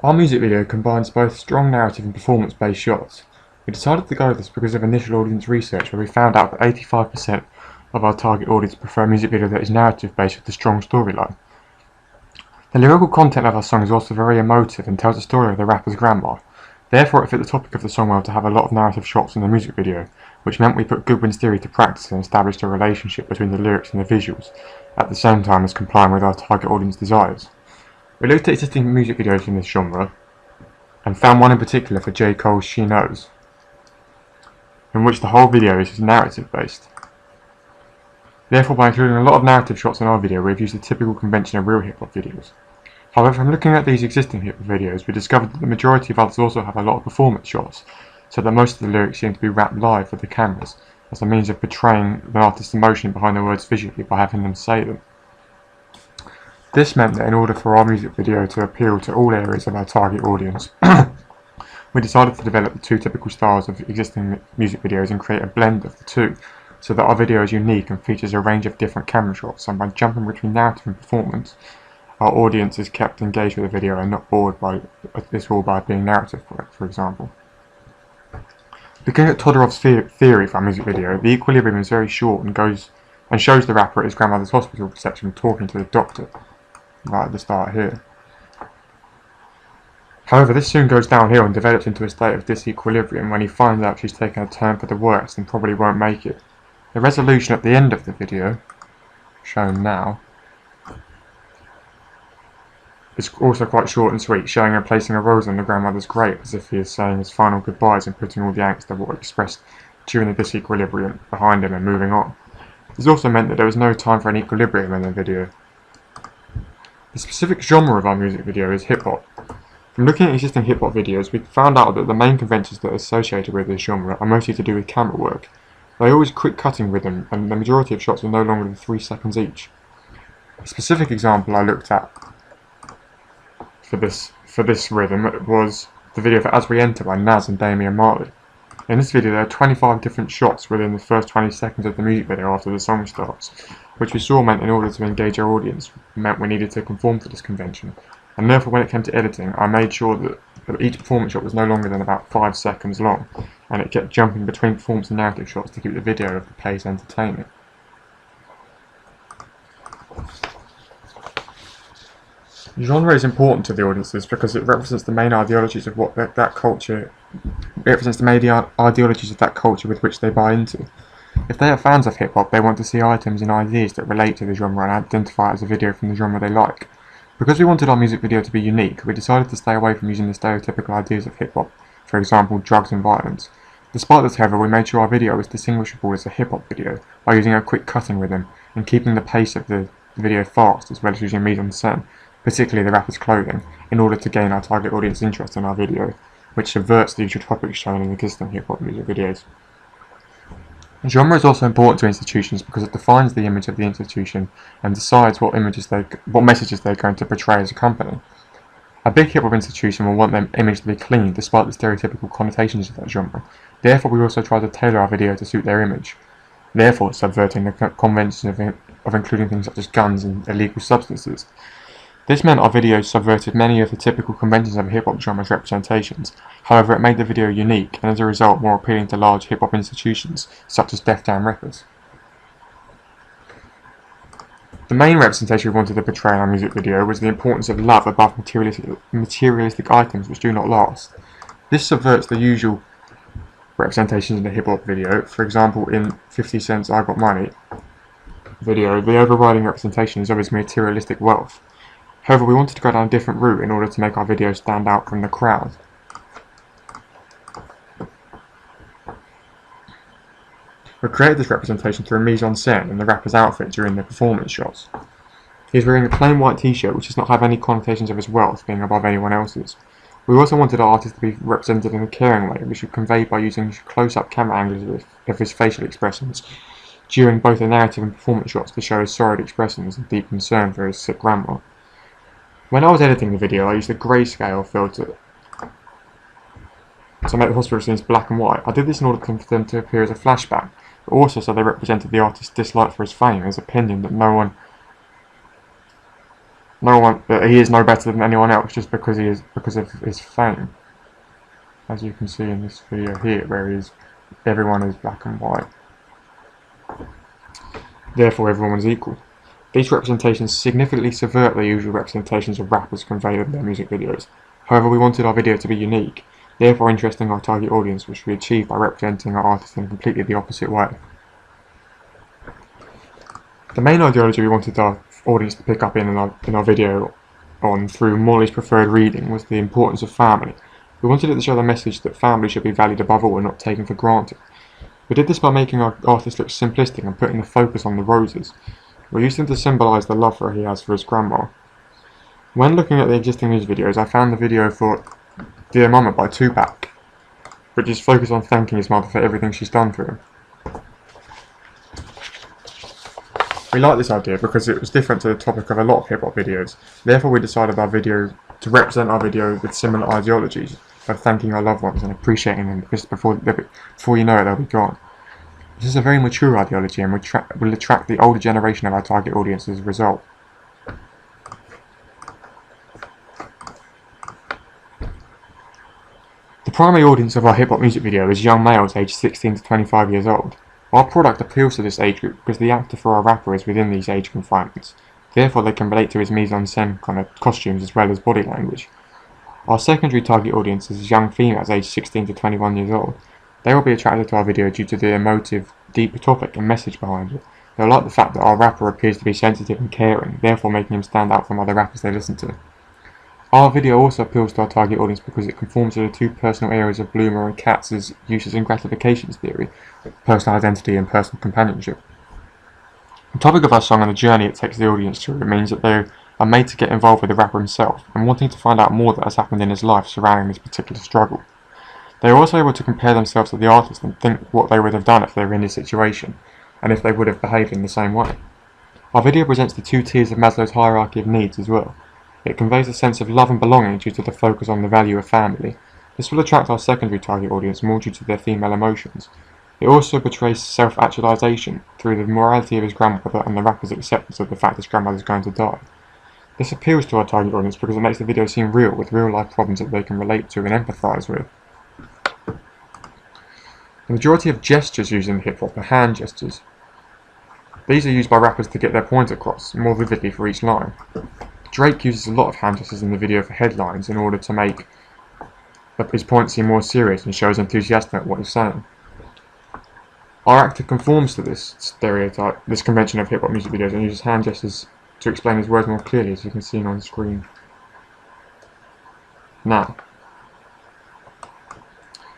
Our music video combines both strong narrative and performance-based shots. We decided to go with this because of initial audience research, where we found out that 85% of our target audience prefer a music video that is narrative-based with a strong storyline. The lyrical content of our song is also very emotive and tells the story of the rapper's grandma. Therefore, it fit the topic of the song well to have a lot of narrative shots in the music video, which meant we put Goodwin's theory to practice and established a relationship between the lyrics and the visuals, at the same time as complying with our target audience desires. We looked at existing music videos in this genre, and found one in particular for J. Cole's She Knows, in which the whole video is narrative based. Therefore, by including a lot of narrative shots in our video, we've used the typical convention of real hip-hop videos. However, from looking at these existing hip-hop videos, we discovered that the majority of others also have a lot of performance shots, so that most of the lyrics seem to be rapped live with the cameras, as a means of portraying the artist's emotion behind the words visually by having them say them. This meant that in order for our music video to appeal to all areas of our target audience, we decided to develop the two typical styles of existing music videos and create a blend of the two, so that our video is unique and features a range of different camera shots, and by jumping between narrative and performance, our audience is kept engaged with the video and not bored by this all by being narrative, for example. Looking at Todorov's theory for our music video, the equilibrium is very short and shows the rapper at his grandmother's hospital reception talking to the doctor, right at the start here. However, this soon goes downhill and develops into a state of disequilibrium when he finds out she's taken a turn for the worse and probably won't make it. The resolution at the end of the video, shown now, is also quite short and sweet, showing him placing a rose on the grandmother's grave as if he is saying his final goodbyes and putting all the angst of what he expressed during the disequilibrium behind him and moving on. This also meant that there was no time for an equilibrium in the video. The specific genre of our music video is hip-hop. From looking at existing hip-hop videos, we found out that the main conventions that are associated with this genre are mostly to do with camera work. They always quick cutting rhythm, and the majority of shots are no longer than 3 seconds each. A specific example I looked at for this rhythm was the video for As We Enter by Nas and Damian Marley. In this video there are 25 different shots within the first 20 seconds of the music video after the song starts, which we saw meant in order to engage our audience meant we needed to conform to this convention, and therefore when it came to editing I made sure that each performance shot was no longer than about 5 seconds long, and it kept jumping between performance and narrative shots to keep the video of the pace entertaining. Genre is important to the audiences because it represents the main ideologies of what that culture with which they buy into. If they are fans of hip-hop, they want to see items and ideas that relate to the genre and identify it as a video from the genre they like. Because we wanted our music video to be unique, we decided to stay away from using the stereotypical ideas of hip-hop, for example, drugs and violence. Despite this, however, we made sure our video was distinguishable as a hip-hop video by using a quick cutting rhythm and keeping the pace of the video fast, as well as using mise-en-scène, particularly the rapper's clothing, in order to gain our target audience interest in our video, which subverts the usual topics shown in existing hip-hop music videos. Genre is also important to institutions because it defines the image of the institution and decides what messages they're going to portray as a company. A big hip-hop institution will want their image to be clean despite the stereotypical connotations of that genre. Therefore, we also try to tailor our video to suit their image, therefore subverting the convention of including things such as guns and illegal substances. This meant our videos subverted many of the typical conventions of hip-hop genre's representations. However, it made the video unique and as a result more appealing to large hip-hop institutions such as Def Jam Records. The main representation we wanted to portray in our music video was the importance of love above materialistic items which do not last. This subverts the usual representations in the hip-hop video. For example, in 50 Cent's I Got Money video, the overriding representation is of his materialistic wealth. However, we wanted to go down a different route in order to make our video stand out from the crowd. We created this representation through a mise-en-scène in the rapper's outfit during the performance shots. He is wearing a plain white t-shirt which does not have any connotations of his wealth being above anyone else's. We also wanted our artist to be represented in a caring way, which we conveyed by using close-up camera angles of his facial expressions during both the narrative and performance shots to show his sorrowed expressions and deep concern for his sick grandma. When I was editing the video, I used a grayscale filter to make the hospital scenes black and white. I did this in order for them to appear as a flashback, but also so they represented the artist's dislike for his fame, his opinion that no one but he is no better than anyone else just because of his fame. As you can see in this video here, where everyone is black and white. Therefore, everyone is equal. These representations significantly subvert the usual representations of rappers conveyed in their music videos. However, we wanted our video to be unique, therefore interesting our target audience, which we achieved by representing our artists in completely the opposite way. The main ideology we wanted our audience to pick up in our video on through Morley's preferred reading was the importance of family. We wanted it to show the message that family should be valued above all and not taken for granted. We did this by making our artist look simplistic and putting the focus on the roses. We used them to symbolise the love he has for his grandma. When looking at the existing music videos, I found the video for Dear Mama by Tupac, which is focused on thanking his mother for everything she's done for him. We liked this idea because it was different to the topic of a lot of hip-hop videos. Therefore, we decided to represent our video with similar ideologies of thanking our loved ones and appreciating them, because before you know it, they'll be gone. This is a very mature ideology and will attract the older generation of our target audience as a result. The primary audience of our hip-hop music video is young males aged 16 to 25 years old. Our product appeals to this age group because the actor for our rapper is within these age confinements. Therefore, they can relate to his mise-en-scène kind of costumes as well as body language. Our secondary target audience is young females aged 16 to 21 years old. They will be attracted to our video due to the emotive, deep topic and message behind it. They'll like the fact that our rapper appears to be sensitive and caring, therefore making him stand out from other rappers they listen to. Our video also appeals to our target audience because it conforms to the two personal areas of Bloomer and Katz's uses and gratifications theory, personal identity and personal companionship. The topic of our song and the journey it takes the audience through means that they are made to get involved with the rapper himself and wanting to find out more that has happened in his life surrounding this particular struggle. They are also able to compare themselves to the artist and think what they would have done if they were in his situation, and if they would have behaved in the same way. Our video presents the two tiers of Maslow's hierarchy of needs as well. It conveys a sense of love and belonging due to the focus on the value of family. This will attract our secondary target audience more due to their female emotions. It also portrays self-actualization through the morality of his grandmother and the rapper's acceptance of the fact his grandmother is going to die. This appeals to our target audience because it makes the video seem real, with real-life problems that they can relate to and empathise with. The majority of gestures used in hip-hop are hand gestures. These are used by rappers to get their point across, more vividly for each line. Drake uses a lot of hand gestures in the video for headlines in order to make his point seem more serious and shows enthusiasm at what he's saying. Our actor conforms to this stereotype, this convention of hip-hop music videos, and uses hand gestures to explain his words more clearly, as you can see on screen now.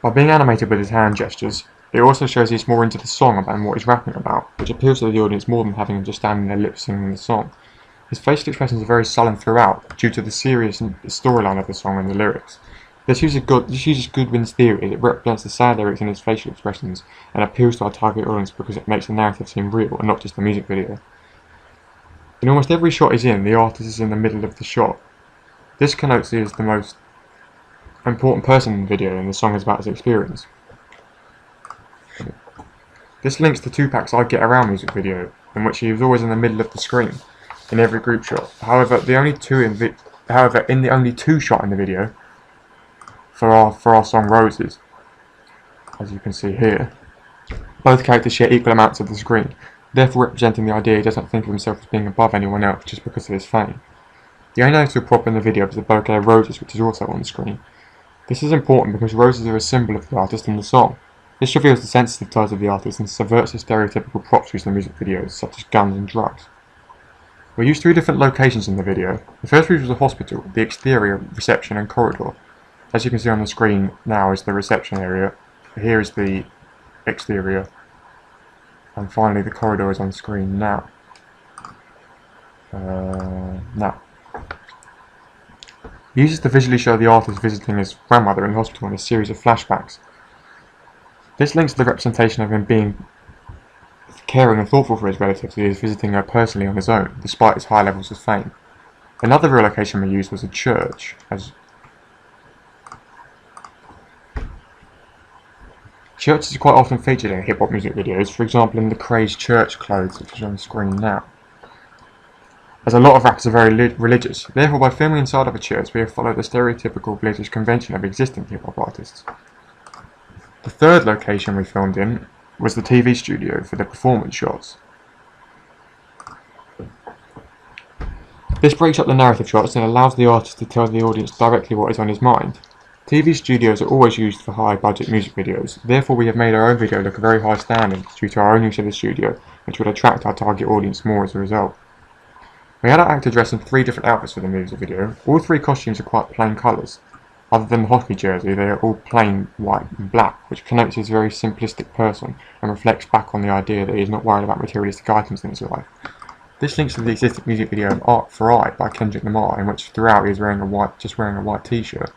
By being animated with his hand gestures, it also shows he's more into the song and what he's rapping about, which appeals to the audience more than having him just standing there lip-singing the song. His facial expressions are very sullen throughout, due to the serious storyline of the song and the lyrics. This uses Goodwin's theory. It represents the sad lyrics in his facial expressions and appeals to our target audience because it makes the narrative seem real and not just a music video. In almost every shot he's in, the artist is in the middle of the shot. This connotes he is the most important person in the video, and the song is about his experience. This links to Tupac's I Get Around music video, in which he was always in the middle of the screen in every group shot. However, in the only two shot in the video for our song Roses, as you can see here, both characters share equal amounts of the screen, therefore representing the idea he doesn't think of himself as being above anyone else just because of his fame. The only notable prop in the video is the bouquet of roses, which is also on the screen. This is important because roses are a symbol of the artist and the song. This reveals the sensitive side of the artist and subverts the stereotypical props used in music videos, such as guns and drugs. We used 3 different locations in the video. The first was a hospital, the exterior, reception and corridor. As you can see on the screen now is the reception area, here is the exterior, and finally the corridor is on screen now. He uses to visually show the artist visiting his grandmother in the hospital in a series of flashbacks. This links to the representation of him being caring and thoughtful for his relatives. He is visiting her personally on his own, despite his high levels of fame. Another real location we used was a church. Churches are quite often featured in hip-hop music videos, for example in the Craze church clothes, which is on the screen now. as a lot of rappers are very religious. Therefore, by filming inside of a church, we have followed the stereotypical religious convention of existing hip-hop artists. The third location we filmed in was the TV studio for the performance shots. This breaks up the narrative shots and allows the artist to tell the audience directly what is on his mind. TV studios are always used for high-budget music videos, therefore we have made our own video look a very high standard due to our own use of the studio, which would attract our target audience more as a result. We had our actor dressed in 3 different outfits for the music video. All 3 costumes are quite plain colours. Other than the hockey jersey, they are all plain white and black, which connotes his very simplistic person and reflects back on the idea that he is not worried about materialistic items in his life. This links to the existing music video of Art for Eye by Kendrick Lamar, in which throughout he is wearing a white t-shirt.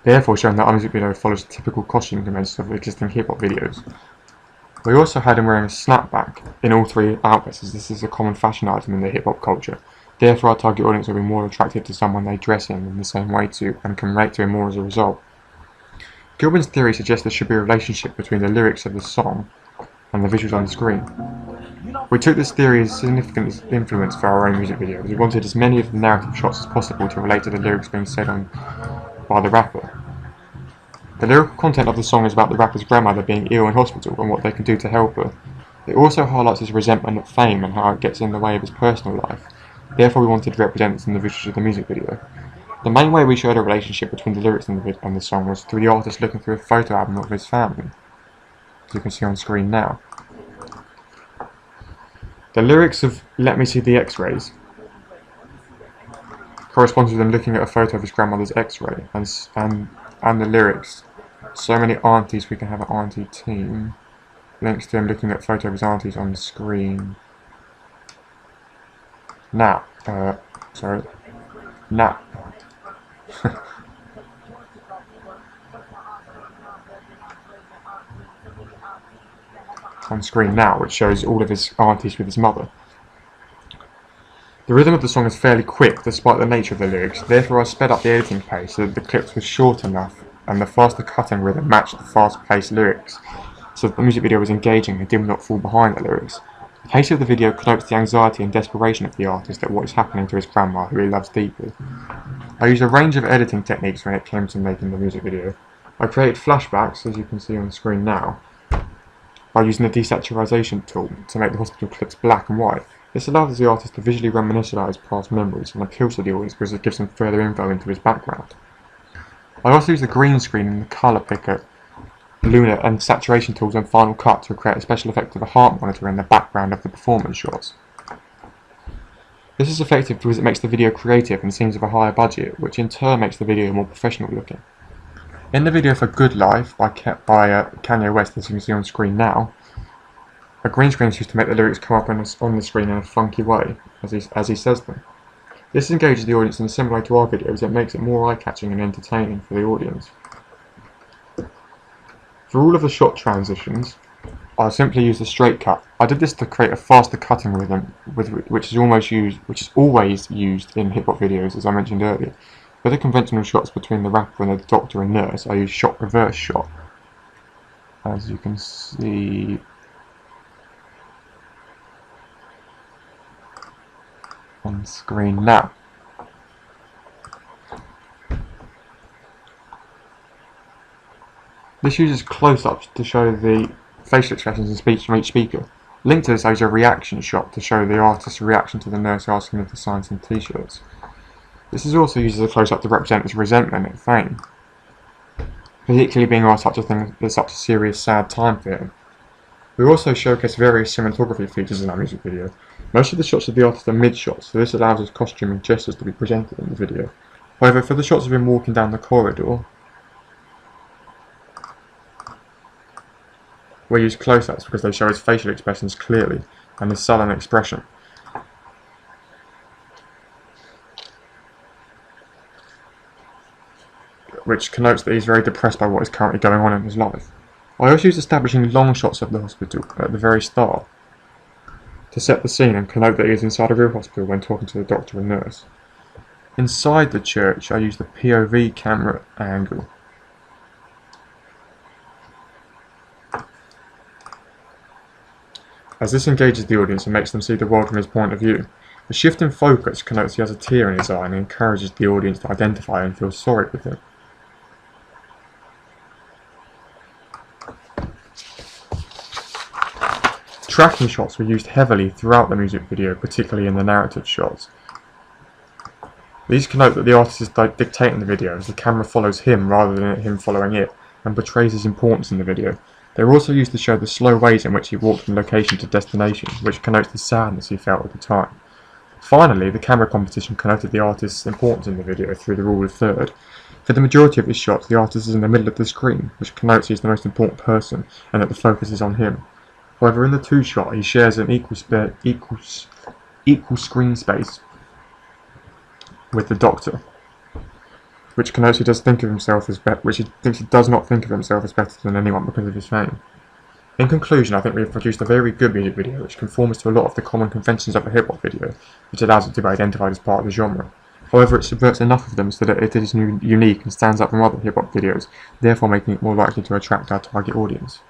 Therefore showing that our music video follows the typical costume conventions of existing hip-hop videos. We also had him wearing a snapback in all 3 outfits, as this is a common fashion item in the hip-hop culture. Therefore our target audience will be more attracted to someone they dress in the same way to, and can relate to him more as a result. Gilman's theory suggests there should be a relationship between the lyrics of the song and the visuals on the screen. We took this theory as significant influence for our own music video, as we wanted as many of the narrative shots as possible to relate to the lyrics being said by the rapper. The lyrical content of the song is about the rapper's grandmother being ill in hospital and what they can do to help her. It also highlights his resentment of fame and how it gets in the way of his personal life. Therefore we wanted to represent this in the visuals of the music video. The main way we showed a relationship between the lyrics and the song was through the artist looking through a photo album of his family, as you can see on screen now. The lyrics of Let Me See the X-Rays corresponds with him looking at a photo of his grandmother's X-ray, and the lyrics, so many aunties we can have an auntie team, links to him looking at a photo of his aunties on the screen. Now, on screen now, which shows all of his aunties with his mother. The rhythm of the song is fairly quick despite the nature of the lyrics, therefore I sped up the editing pace so that the clips were short enough and the faster cutting rhythm matched the fast-paced lyrics, so that the music video was engaging and did not fall behind the lyrics. The pace of the video connotes the anxiety and desperation of the artist at what is happening to his grandma, who he loves deeply. I used a range of editing techniques when it came to making the music video. I created flashbacks, as you can see on screen now, by using the desaturation tool to make the hospital clips black and white. This allows the artist to visually reminisce about his past memories and appeals to the audience because it gives them further info into his background. I also used the green screen and the colour picker, Luna and saturation tools and Final Cut to create a special effect of a heart monitor in the background of the performance shots. This is effective because it makes the video creative and seems of a higher budget, which in turn makes the video more professional looking. In the video for Good Life by Kanye West, as you can see on screen now, a green screen is used to make the lyrics come up on the screen in a funky way, as he says them. This engages the audience in a similar way to our videos. It makes it more eye-catching and entertaining for the audience. For all of the shot transitions, I simply use the straight cut. I did this to create a faster cutting rhythm, which is always used in hip-hop videos, as I mentioned earlier. For the conventional shots between the rapper and the doctor and nurse, I use shot reverse shot, as you can see on screen now. This uses close-ups to show the facial expressions and speech from each speaker. Linked to this, I use a reaction shot to show the artist's reaction to the nurse asking him to sign some t-shirts. This is also used as a close-up to represent his resentment at fame, particularly being asked such a thing at such a serious, sad time for him. We also showcase various cinematography features in our music video. Most of the shots of the artist are mid-shots, so this allows his costume and gestures to be presented in the video. However, for the shots of him walking down the corridor, we use close-ups because they show his facial expressions clearly and his sullen expression. Which connotes that he's very depressed by what is currently going on in his life. I also use establishing long shots of the hospital at the very start to set the scene and connote that he is inside a real hospital when talking to the doctor and nurse. Inside the church, I use the POV camera angle. as this engages the audience and makes them see the world from his point of view. The shift in focus connotes he has a tear in his eye and encourages the audience to identify and feel sorry with him. Tracking shots were used heavily throughout the music video, particularly in the narrative shots. These connote that the artist is dictating the video as the camera follows him rather than him following it, and portrays his importance in the video. They were also used to show the slow ways in which he walked from location to destination, which connotes the sadness he felt at the time. Finally, the camera composition connoted the artist's importance in the video through the rule of third. For the majority of his shots, the artist is in the middle of the screen, which connotes he is the most important person and that the focus is on him. However, in the two shot, he shares an equal screen space with the Doctor, which connotes he does think of himself as which he thinks he does not think of himself as better than anyone because of his fame. In conclusion, I think we have produced a very good music video which conforms to a lot of the common conventions of a hip-hop video, which allows it to be identified as part of the genre. However, it subverts enough of them so that it is unique and stands out from other hip-hop videos, therefore making it more likely to attract our target audience.